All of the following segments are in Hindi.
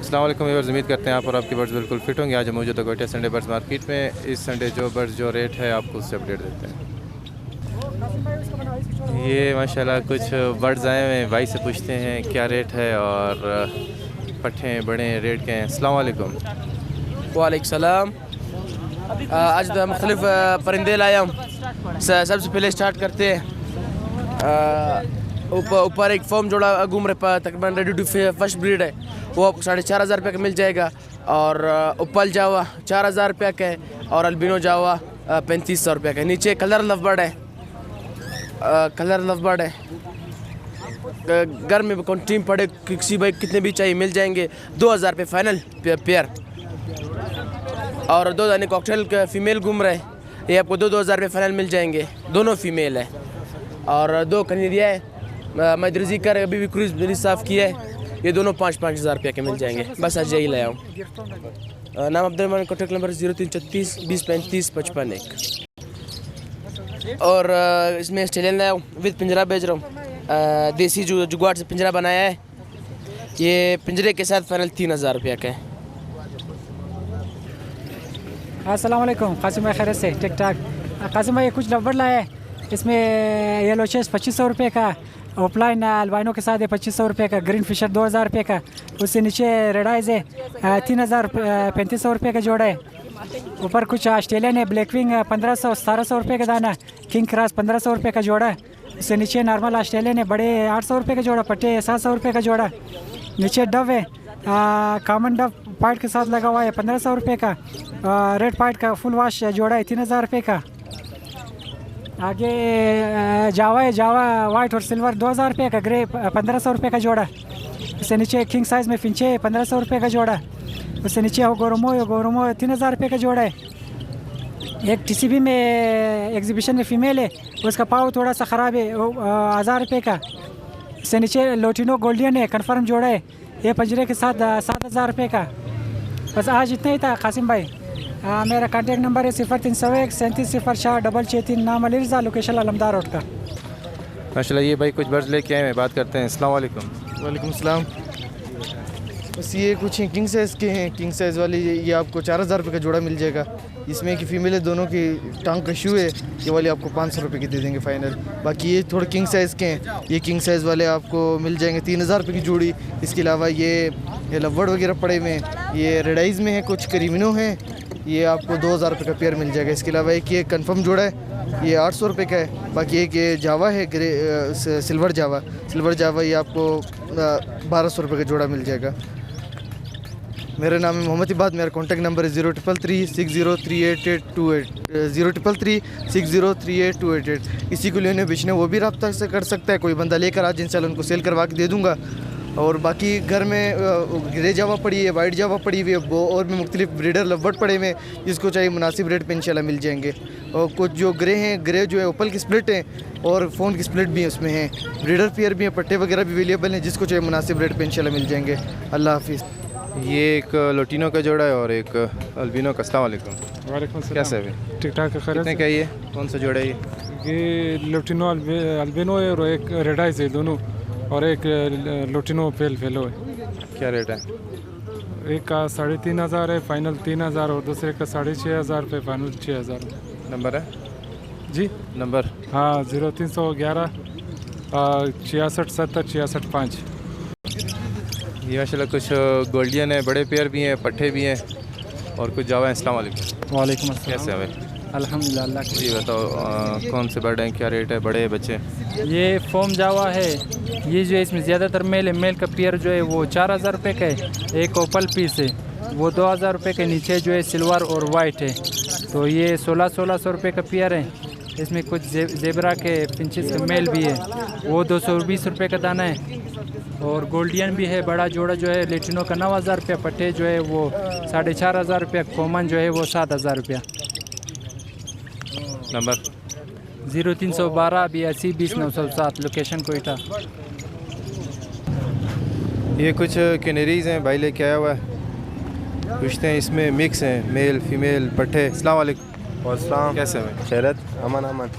अस्सलाम वालेकुम व्यूअर्स, उम्मीद करते हैं आप और आपके बर्ड्स बिल्कुल फिट होंगे। आज हम मौजूद है गोटिया संडे बर्ड्स मार्केट में। इस संडे जो बर्ड्स जो रेट है आपको उससे अपडेट देते हैं। ये माशाल्लाह कुछ बर्ड्स आए हुए हैं, भाई से पूछते हैं क्या रेट है और पट्ठे बड़े रेट के हैं। अस्सलाम वालेकुम। वालेकुम सलाम। आज मुख्तलिफ परिंदे लाया हूँ। सबसे पहले स्टार्ट करते हैं। ऊपर एक फॉर्म जोड़ा घूम रहे, तकरीबन रेडी टू फर्स्ट ब्रीड है, वो आपको 4,500 रुपये का मिल जाएगा। और उपल जावा 4,000 रुपये का है और अल्बिनो जावा 3,500 रुपये का है। नीचे कलर लवबर्ड है, घर में कौन टीम पड़े किसी भाई कितने भी चाहिए मिल जाएंगे। 2,000 रुपये फाइनल पेयर। और 2 दाने कॉकटेल का फीमेल घूम रहे हैं, ये आपको 2,000 रुपये फाइनल मिल जाएंगे। दोनों फीमेल है। और 2 कनेरिया है, मदरजी कर अभी भी क्रूज मेरी साफ़ किया है, ये दोनों 5-5 हज़ार रुपये के मिल जाएंगे। बस आज यही लाया हूँ। नाम अब्दुल, कॉन्टैक्ट नंबर 0336 20 35 55 1। और इसमें ऑस्ट्रेलियन लाया हूँ, विद पिंजरा भेज रहा हूँ। देसी जुगाड़ से पिंजरा बनाया है, ये पिंजरे के साथ फाइनल 3,000 रुपये का है। अस्सलाम वालेकुम, कासिम भाई खैर से ठीक ठाक। कासिम भाई कुछ लवबर्ड लाया है, इसमें येलो चेस्ट 2,500 रुपये का, ऑफलाइन अल्बाइनो के साथ है 2,500 रुपये का, ग्रीन फिशर 2,000 रुपये का, उससे नीचे रेड आइज है 3,350 रुपये का जोड़ा है। ऊपर कुछ ऑस्ट्रेलियन है, ब्लैक विंग 1,500-1,700 रुपये का दाना, किंग क्रॉस 1,500 रुपये का जोड़ा है। उससे नीचे नॉर्मल ऑस्ट्रेलियन है, बड़े 800 रुपये का जोड़ा, पट्टे 700 रुपये का जोड़ा। नीचे डव है, कॉमन डव पाइट के साथ लगा हुआ है 1,500 रुपये का, रेड पाइट का फुल वॉश जोड़ा है 3,000 रुपये का। आगे जावा है, जावा वाइट और सिल्वर 2,000 रुपये का, ग्रे 1,500 रुपये का जोड़ा। उससे नीचे किंग साइज़ में फिंचे 1,500 रुपये का जोड़ा। उससे नीचे हो गोरोमो 3,000 रुपये का जोड़ा है। एक टीसीबी में एग्जीबिशन में फ़ीमेल है, उसका पाव थोड़ा सा ख़राब है, 1,000 रुपये का। उससे नीचे लोटिनो गोल्डियन है, कन्फर्म जोड़ा है, ये पंजरे के साथ 7,000 रुपये का। बस आज इतना ही था कासिम भाई। मेरा कॉन्टैक्ट नंबर है 0301 3704 नाम अली रज़ा, लोकेशन अलमदार रोड का। माशाल्लाह ये भाई कुछ बर्ड्स लेके आए हैं, बात करते हैं। अस्सलाम वालेकुम। वालेकुम सलाम। बस ये कुछ किंग साइज़ के हैं, किंग साइज़ वाली ये आपको 4,000 रुपये का जोड़ा मिल जाएगा। इसमें कि फ़ीमेल है, दोनों की टांग का शू है, ये वाले आपको 500 रुपये की दे देंगे फ़ाइनल। बाकी ये थोड़े किंग साइज़ के हैं, ये किंग साइज़ वाले आपको मिल जाएंगे 3,000 रुपये की जोड़ी। इसके अलावा ये लवबर्ड वगैरह पड़े हुए हैं, ये रेडाइज में है, कुछ करीमिनो हैं, ये आपको 2,000 रुपये का पेयर मिल जाएगा। इसके अलावा एक ये कन्फर्म जोड़ा है, ये 800 रुपये का है। बाकी एक ये जावा है, सिल्वर जावा ये आपको 1,200 रुपये का जोड़ा मिल जाएगा। मेरा नाम है मोहम्मद इबाद, मेरा कॉन्टैक्ट नंबर है 0333603828 0333603828। किसी को लेने बेचने वो भी रब्ता से कर सकता है, कोई बंदा लेकर आज इंशाल्लाह उनको सेल करवा के दे दूँगा। और बाकी घर में ग्रे जावा पड़ी है, वाइट जावा पड़ी हुई है, वो और भी मुख्तलिफ ब्रीडर लवबर्ड पड़े हुए हैं, जिसको चाहिए मुनासिब रेट पे इंशाल्लाह मिल जाएंगे। और कुछ जो ग्रे हैं, ग्रे जो है ओपल की स्प्लिट हैं और फ़ोन की स्प्लिट भी हैं, उसमें हैं ब्रीडर पेयर भी हैं, पट्टे वगैरह भी अवेलेबल हैं, जिसको चाहिए मुनासिब रेट पे इंशाल्लाह मिल जाएंगे। अल्लाह हाफिज़। ये एक लोटिनो का जोड़ा है और एक अल्बिनो का। अस्सलाम वालेकुम। वालेकुम सलाम। कैसे है? ठीक ठाक है, खैर कितने का ये कौन सा जोड़ा है ये लोटिनो अल्बिनो है और एक रेड आइज है दोनों, और एक लोटिनो फेलो है। क्या रेट है? एक का 3,500 है फाइनल 3,000 और दूसरे का 6,500 रुपये फाइनल 6,000। नंबर है जी? नंबर? हाँ 0311 66 70 66 5। ये माशाल्लाह कुछ गोल्डियन है, बड़े पेयर भी हैं, पट्टे भी हैं और कुछ जावा हैं। अस्सलाम वालेकुम। वालेकुम अस्सलाम। कैसे है? अल्हम्दुलिल्लाह। जी बताओ कौन से बर्ड हैं, क्या रेट है, बड़े बच्चे? ये फोम जावा है, ये जो है इसमें ज़्यादातर मेल है, मेल का पेयर जो है वो 4,000 रुपये का है। एक ओपल पीस है वो 2,000 रुपये के, नीचे जो है सिल्वर और वाइट है, तो ये 1,600 रुपये का पेयर है। इसमें कुछ जेबरा के पिंचेस का मेल भी है, वो 220 रुपये का दाना है। और गोल्डियन भी है, बड़ा जोड़ा जो है लेटिनो का 9,000 रुपया, पट्टे जो है वो 4,500 रुपया, कॉमन जो है वो 7,000 रुपया। Number 0312 82 20 907, location Quetta. ये कुछ कैनरीज हैं, भाई लेके आया हुआ है, पूछते हैं। इसमें मिक्स हैं, मेल फीमेल पट्टे। अस्सलाम वालेकुम। अस्सलाम। कैसे हैं? खैरत, अमन अमन।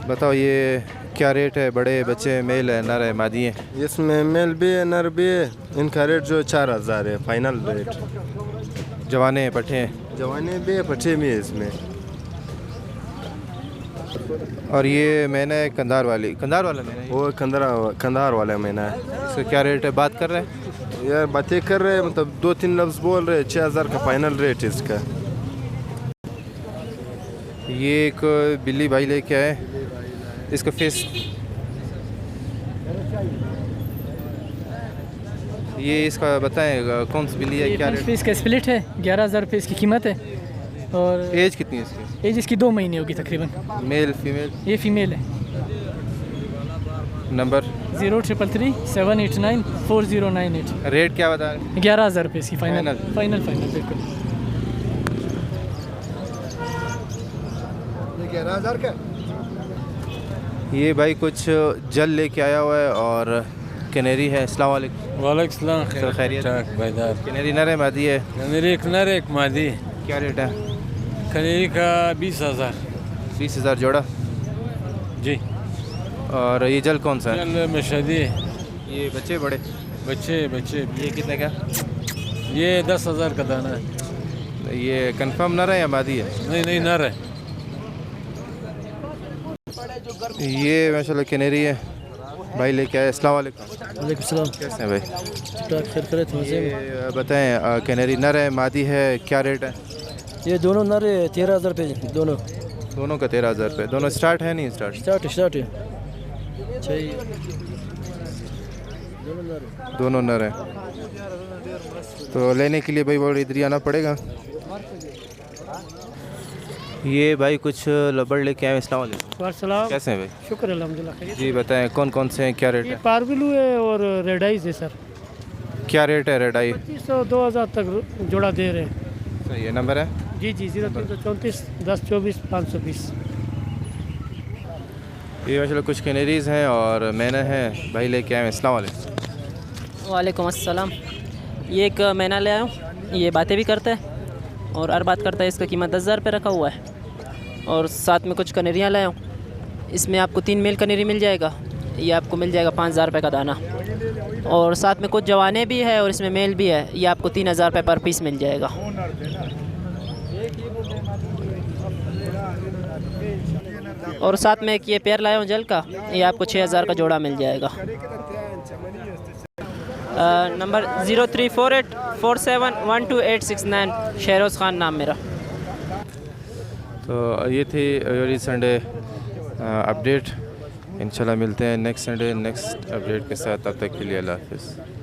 बताओ ये क्या रेट है? बड़े बच्चे मेल है, नर है, मादी है? इसमें मेल भी है नर भी है। इनका रेट जो 4000 है फाइनल रेट। जवाने हैं, पट्ठे हैं? जवाने भी है पट्ठे भी है इसमें। और ये मैंने कंधार वाला मैंने, वो कंधार वाला मैना है। इसका क्या रेट है? बात कर रहे हैं यार बातें कर रहे हैं, मतलब 2-3 लफ्ज़ बोल रहे हैं। 6000 का फाइनल रेट है इसका। ये एक बिल्ली भाई लेके आए, इसका फेस, ये इसका बताएं कौन सी बिल्ली है, क्या रेट? इसका स्प्लिट है, 11000 रुपये इसकी कीमत है। और एज कितनी है इसकी? एज इसकी 2 महीने होगी तकरीबन। Male female? ये फीमेल है। नंबर? 0333 789 4098। रेट क्या बता रहे हैं? 11000 रुपये इसकी फाइनल फाइनल? फाइनल बिल्कुल। 11000 का। ये भाई कुछ जल लेके आया हुआ है और कैनेरी है। अस्सलाम वालेकुम। वालेकुम सलाम। सर खैरियत? भाईदार। कैनेरी नर है, मादी है? कनेरी एक नर एक मादी। क्या रेट है? कनेरी का 20000। 20000 जोड़ा जी। और ये जल कौन सा है? चल में शादी। ये बच्चे बड़े? बच्चे ये कितने का? ये 10000 का दाना है। ये कंफर्म नर है या मादी है? नहीं नर है। ये माशाल्लाह कैनेरी है, भाई लेके आए। अस्सलाम वालेकुम। वालेकुम सलाम। कैसे हैं भाई? खैर बताएं कैनेरी नर है, मादी है, क्या रेट है? ये दोनों नर 13000 रुपये दोनों का 13000 रुपये। दोनों स्टार्ट है? नहीं स्टार्ट है। दोनों नर हैं, तो लेने के लिए भाई बहुत इधर ही आना पड़ेगा। ये भाई कुछ लबड़ लेके आए। अस्सलाम वालेकुम। कैसे हैं भाई? शुक्र अल्हम्दुलिल्लाह। जी बताएं कौन कौन से हैं, क्या रेट है? पारबिलू है और रेड आइज है सर। क्या रेट है रेड आई? 2500-2000 तक जोड़ा दे रहे हैं। सही है। नंबर है? जी 0334 1024 520। ये माशाल्लाह कुछ कैनेरीज़ हैं और मैना है, भाई लेके आए हैं। अस्सलाम वालेकुम। वालेकुम अस्सलाम। ये एक मैना ले आया हूँ, ये बातें भी करता है और हर बात करता है। इसका कीमत 10000 रुपये रखा हुआ है। और साथ में कुछ कनेरियाँ लाया हूँ। इसमें आपको 3 मेल कनेरी मिल जाएगा। ये आपको मिल जाएगा 5000 रुपये का दाना। और साथ में कुछ जवाने भी है और इसमें मेल भी है। ये आपको 3000 रुपये पर पीस मिल जाएगा। और साथ में एक ये पेयर लाया हूँ जल का, ये आपको 6000 का जोड़ा मिल जाएगा। नंबर 0348 4712 शहरोज़ खान नाम मेरा। तो ये थी एवरी संडे अपडेट। इंशाल्लाह मिलते हैं नेक्स्ट संडे नेक्स्ट अपडेट के साथ। तब तक के लिए अल्लाह हाफ़िज़।